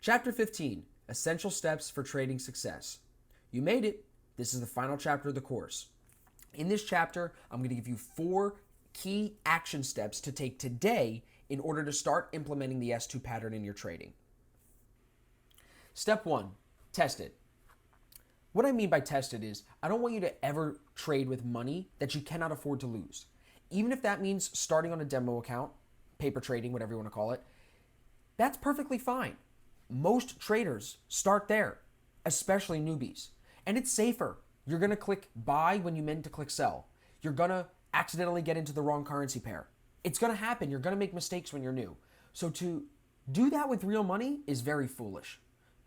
Chapter 15, Essential Steps for Trading Success. You made it. This is the final chapter of the course. In this chapter, I'm going to give you 4 key action steps to take today in order to start implementing the S2 pattern in your trading. Step 1, test it. What I mean by test it is I don't want you to ever trade with money that you cannot afford to lose. Even if that means starting on a demo account, paper trading, whatever you want to call it, that's perfectly fine. Most traders start there, especially newbies. And it's safer. You're going to click buy when you meant to click sell. You're going to accidentally get into the wrong currency pair. It's going to happen. You're going to make mistakes when you're new. So to do that with real money is very foolish.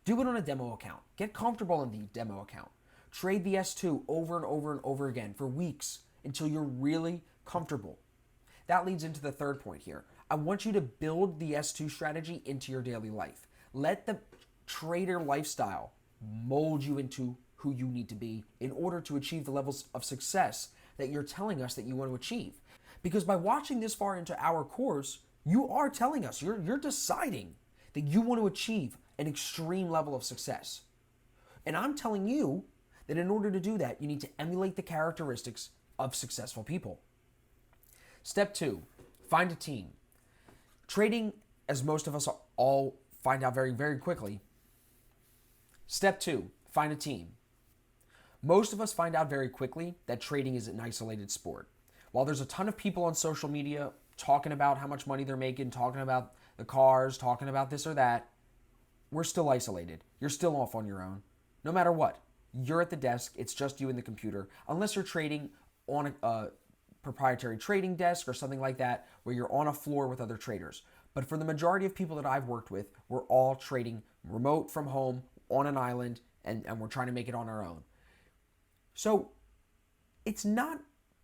Do it on a demo account. Get comfortable in the demo account. Trade the S2 over and over and over again for weeks until you're really comfortable. That leads into the third point here. I want you to build the S2 strategy into your daily life. Let the trader lifestyle mold you into who you need to be in order to achieve the levels of success that you're telling us that you want to achieve. Because by watching this far into our course, you are telling us, you're deciding that you want to achieve an extreme level of success. And I'm telling you that in order to do that, you need to emulate the characteristics of successful people. Step 2, find a team. Trading, as most of us all find out very, very quickly. Step 2, find a team. Most of us find out very quickly that trading is an isolated sport. While there's a ton of people on social media talking about how much money they're making, talking about the cars, talking about this or that, we're still isolated. You're still off on your own. No matter what, you're at the desk. It's just you and the computer. Unless you're trading on a proprietary trading desk or something like that where you're on a floor with other traders. But for the majority of people that I've worked with, we're all trading remote from home on an island and we're trying to make it on our own. So it's not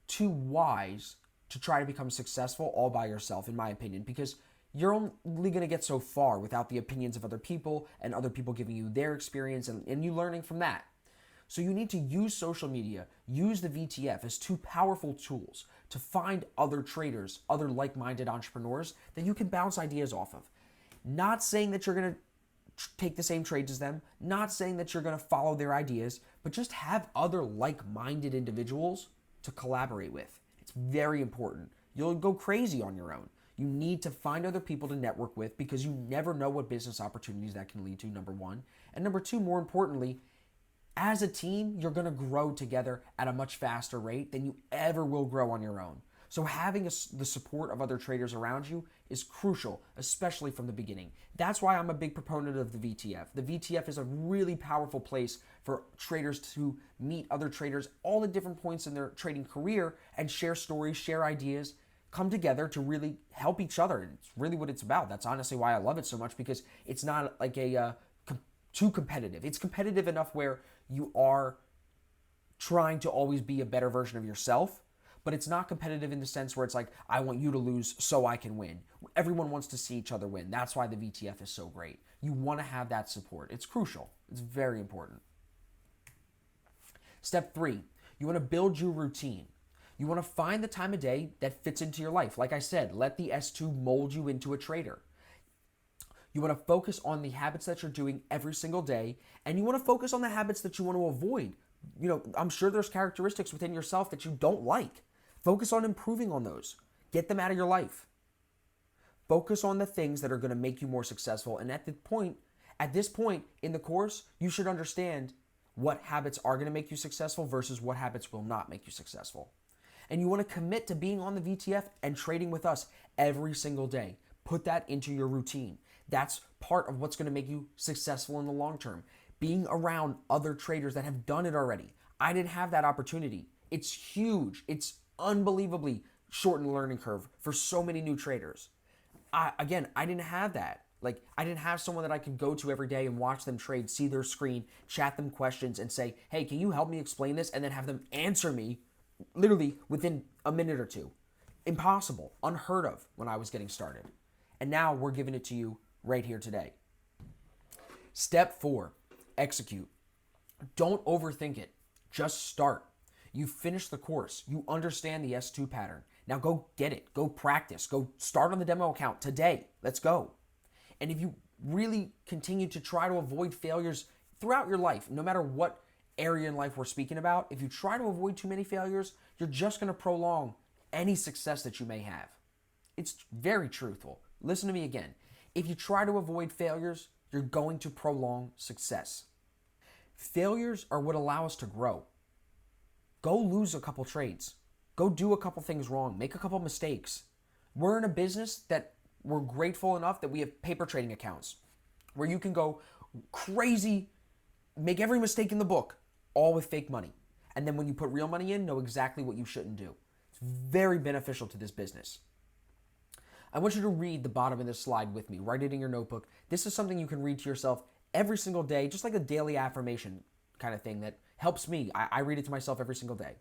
too wise to try to become successful all by yourself, in my opinion, because you're only going to get so far without the opinions of other people and other people giving you their experience and you learning from that. So you need to use social media, use the VTF as 2 powerful tools to find other traders, other like-minded entrepreneurs that you can bounce ideas off of. Not saying that you're going to take the same trades as them, not saying that you're going to follow their ideas, but just have other like-minded individuals to collaborate with. It's very important. You'll go crazy on your own. You need to find other people to network with because you never know what business opportunities that can lead to, number 1. And number 2, more importantly, as a team, you're going to grow together at a much faster rate than you ever will grow on your own. So having the support of other traders around you is crucial, especially from the beginning. That's why I'm a big proponent of the VTF. The VTF is a really powerful place for traders to meet other traders all at different points in their trading career and share stories, share ideas, come together to really help each other. And it's really what it's about. That's honestly why I love it so much, because it's not like too competitive. It's competitive enough where you are trying to always be a better version of yourself, but it's not competitive in the sense where it's like, I want you to lose so I can win. Everyone wants to see each other win. That's why the VTF is so great. You want to have that support. It's crucial. It's very important. Step 3, you want to build your routine. You want to find the time of day that fits into your life. Like I said, let the S2 mold you into a trader. You want to focus on the habits that you're doing every single day, and you want to focus on the habits that you want to avoid. I'm sure there's characteristics within yourself that you don't like. Focus on improving on those. Get them out of your life. Focus on the things that are going to make you more successful. And at this point in the course, you should understand what habits are going to make you successful versus what habits will not make you successful. And you want to commit to being on the VTF and trading with us every single day. Put that into your routine. That's part of what's going to make you successful in the long term. Being around other traders that have done it already. I didn't have that opportunity. It's huge. It's unbelievably shortened learning curve for so many new traders. I didn't have that. I didn't have someone that I could go to every day and watch them trade, see their screen, chat them questions, and say, hey, can you help me explain this? And then have them answer me literally within a minute or 2. Impossible, unheard of when I was getting started. And now we're giving it to you right here today. Step 4, execute. Don't overthink it. Just start. You finish the course. You understand the S2 pattern. Now go get it. Go practice. Go start on the demo account today. Let's go. And if you really continue to try to avoid failures throughout your life, no matter what area in life we're speaking about, if you try to avoid too many failures, you're just going to prolong any success that you may have. It's very truthful. Listen to me again. If you try to avoid failures, you're going to prolong success. Failures are what allow us to grow. Go lose a couple trades. Go do a couple things wrong. Make a couple mistakes. We're in a business that we're grateful enough that we have paper trading accounts where you can go crazy, make every mistake in the book, all with fake money. And then when you put real money in, know exactly what you shouldn't do. It's very beneficial to this business. I want you to read the bottom of this slide with me. Write it in your notebook. This is something you can read to yourself every single day, just like a daily affirmation kind of thing that helps me. I read it to myself every single day.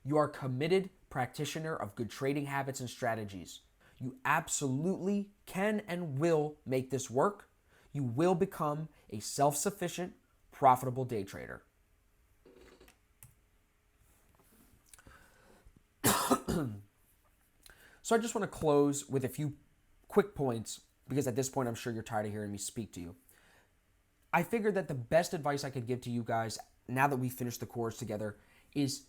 You are a committed practitioner of good trading habits and strategies. You absolutely can and will make this work. You will become a self-sufficient, profitable day trader. So I just want to close with a few quick points because at this point I'm sure you're tired of hearing me speak to you. I figured that the best advice I could give to you guys now that we finished the course together is,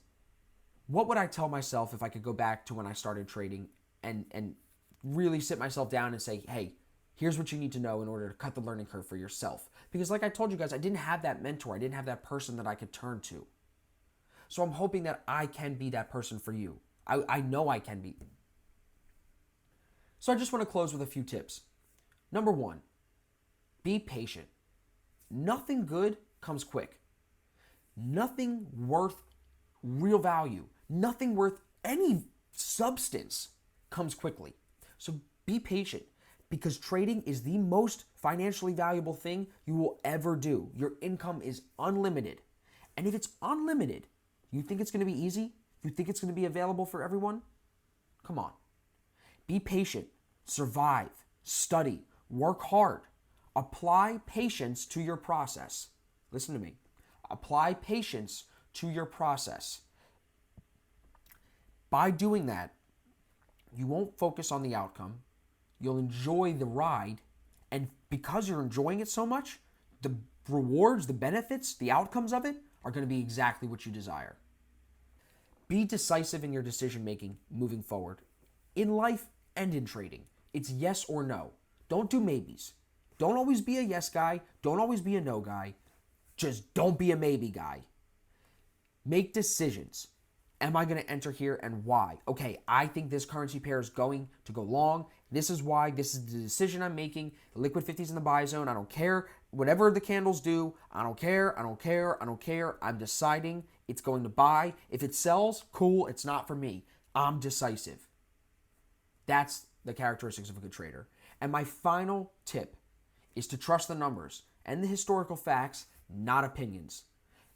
what would I tell myself if I could go back to when I started trading and really sit myself down and say, hey, here's what you need to know in order to cut the learning curve for yourself. Because like I told you guys, I didn't have that mentor. I didn't have that person that I could turn to. So I'm hoping that I can be that person for you. I know I can be. So I just want to close with a few tips. Number one, be patient. Nothing good comes quick. Nothing worth real value, nothing worth any substance comes quickly. So be patient, because trading is the most financially valuable thing you will ever do. Your income is unlimited. And if it's unlimited, you think it's going to be easy? You think it's going to be available for everyone? Come on. Be patient, survive, study, work hard. Apply patience to your process. Listen to me. Apply patience to your process. By doing that, you won't focus on the outcome. You'll enjoy the ride. And because you're enjoying it so much, the rewards, the benefits, the outcomes of it are going to be exactly what you desire. Be decisive in your decision making moving forward. In life and in trading, it's yes or no. Don't do maybes. Don't always be a yes guy. Don't always be a no guy. Just don't be a maybe guy. Make decisions. Am I going to enter here and why? Okay, I think this currency pair is going to go long. This is why. This is the decision I'm making. The liquid 50's in the buy zone. I don't care. Whatever the candles do, I don't care. I don't care. I don't care. I'm deciding it's going to buy. If it sells, cool. It's not for me. I'm decisive. That's the characteristics of a good trader. And my final tip is to trust the numbers and the historical facts, not opinions.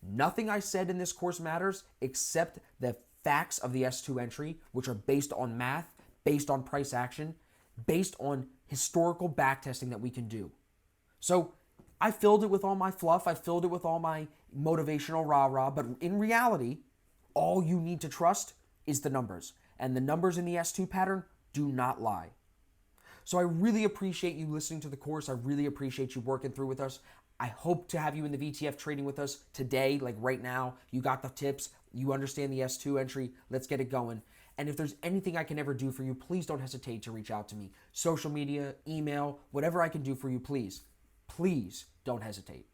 Nothing I said in this course matters except the facts of the S2 entry, which are based on math, based on price action, based on historical backtesting that we can do. So I filled it with all my fluff. I filled it with all my motivational rah-rah. But in reality, all you need to trust is the numbers. And the numbers in the S2 pattern do not lie. So I really appreciate you listening to the course. I really appreciate you working through with us. I hope to have you in the VTF trading with us today, like right now. You got the tips. You understand the S2 entry. Let's get it going. And if there's anything I can ever do for you, please don't hesitate to reach out to me. Social media, email, whatever I can do for you, please don't hesitate.